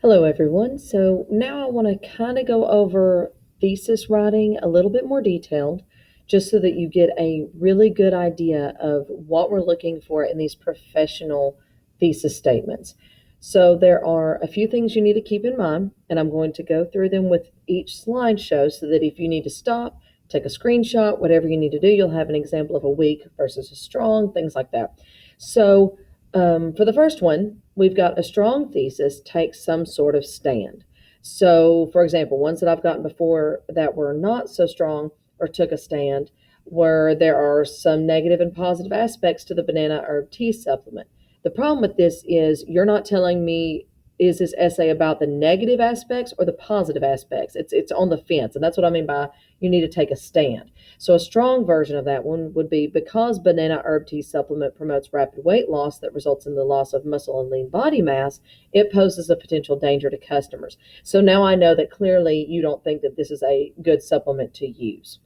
Hello, everyone. So now I want to kind of go over thesis writing a little bit more detailed, just so that you get a really good idea of what we're looking for in these professional thesis statements. So there are a few things you need to keep in mind, and I'm going to go through them with each slideshow so that if you need to stop, take a screenshot, whatever you need to do, you'll have an example of a weak versus a strong, things like that. So for the first one, we've got a strong thesis takes some sort of stand. So, for example, ones that I've gotten before that were not so strong or took a stand where there are some negative and positive aspects to the banana herb tea supplement. The problem with this is you're not telling me, is this essay about the negative aspects or the positive aspects? It's on the fence, and that's what I mean by you need to take a stand. So a strong version of that one would be, because banana herb tea supplement promotes rapid weight loss that results in the loss of muscle and lean body mass, it poses a potential danger to customers. So now I know that clearly you don't think that this is a good supplement to use.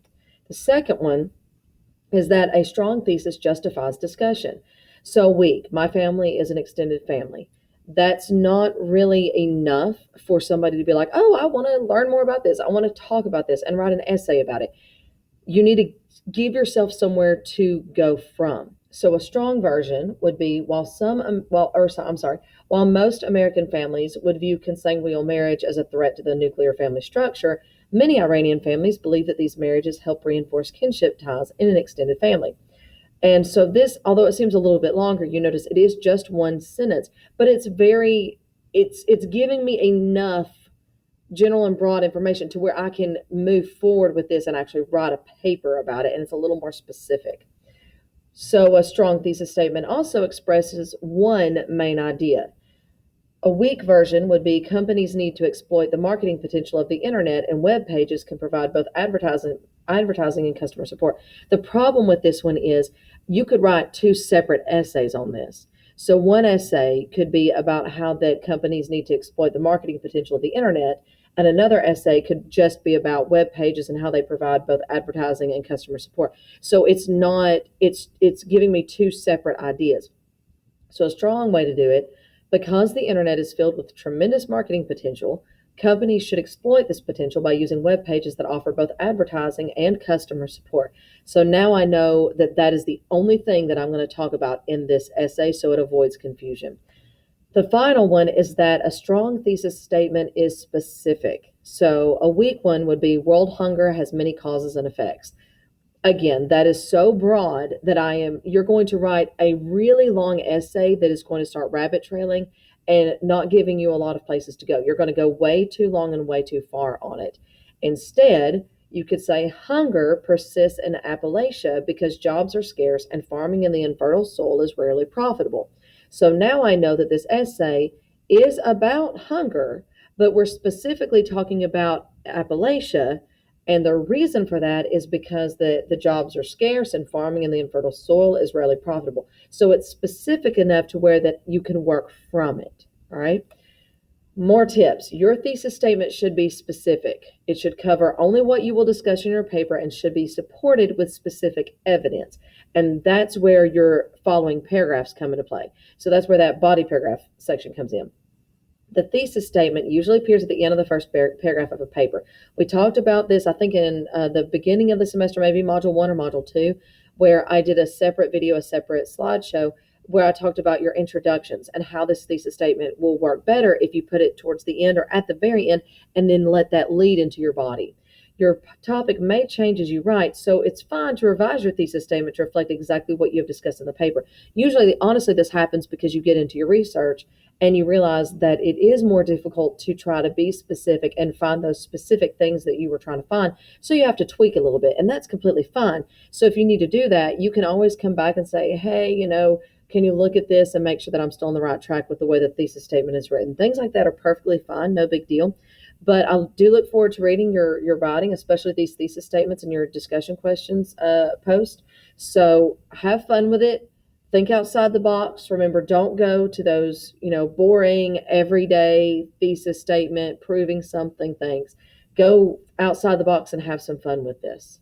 The second one is that a strong thesis justifies discussion. So weak, my family is an extended family. That's not really enough for somebody to be like, oh, I want to learn more about this. I want to talk about this and write an essay about it. You need to give yourself somewhere to go from. So a strong version would be, while most American families would view consanguineal marriage as a threat to the nuclear family structure, many Iranian families believe that these marriages help reinforce kinship ties in an extended family. And so this, although it seems a little bit longer, you notice it is just one sentence, but it's giving me enough general and broad information to where I can move forward with this and actually write a paper about it, and it's a little more specific. So a strong thesis statement also expresses one main idea. A weak version would be, companies need to exploit the marketing potential of the internet, and web pages can provide both advertising and customer support. The problem with this one is you could write two separate essays on this. So one essay could be about how that companies need to exploit the marketing potential of the internet, and another essay could just be about web pages and how they provide both advertising and customer support. So it's giving me two separate ideas. So a strong way to do it, because the internet is filled with tremendous marketing potential, companies should exploit this potential by using web pages that offer both advertising and customer support. So now I know that that is the only thing that I'm going to talk about in this essay, so it avoids confusion. The final one is that a strong thesis statement is specific. So a weak one would be, world hunger has many causes and effects. Again, that is so broad that you're going to write a really long essay that is going to start rabbit trailing and not giving you a lot of places to go. You're going to go way too long and way too far on it. Instead, you could say hunger persists in Appalachia because jobs are scarce and farming in the infertile soil is rarely profitable. So now I know that this essay is about hunger, but we're specifically talking about Appalachia, and the reason for that is because the jobs are scarce and farming in the infertile soil is rarely profitable. So it's specific enough to where that you can work from it. All right. More tips. Your thesis statement should be specific. It should cover only what you will discuss in your paper and should be supported with specific evidence. And that's where your following paragraphs come into play. So that's where that body paragraph section comes in. The thesis statement usually appears at the end of the first paragraph of a paper. We talked about this, I think, in the beginning of the semester, maybe module 1 or module 2, where I did a separate video, a separate slideshow, where I talked about your introductions and how this thesis statement will work better if you put it towards the end or at the very end, and then let that lead into your body. Your topic may change as you write, so it's fine to revise your thesis statement to reflect exactly what you have discussed in the paper. Usually, honestly, this happens because you get into your research and you realize that it is more difficult to try to be specific and find those specific things that you were trying to find. So you have to tweak a little bit, and that's completely fine. So if you need to do that, you can always come back and say, hey, can you look at this and make sure that I'm still on the right track with the way the thesis statement is written? Things like that are perfectly fine, no big deal. But I do look forward to reading your writing, especially these thesis statements and your discussion questions post. So have fun with it. Think outside the box. Remember, don't go to those, boring, everyday thesis statement, proving something things. Go outside the box and have some fun with this.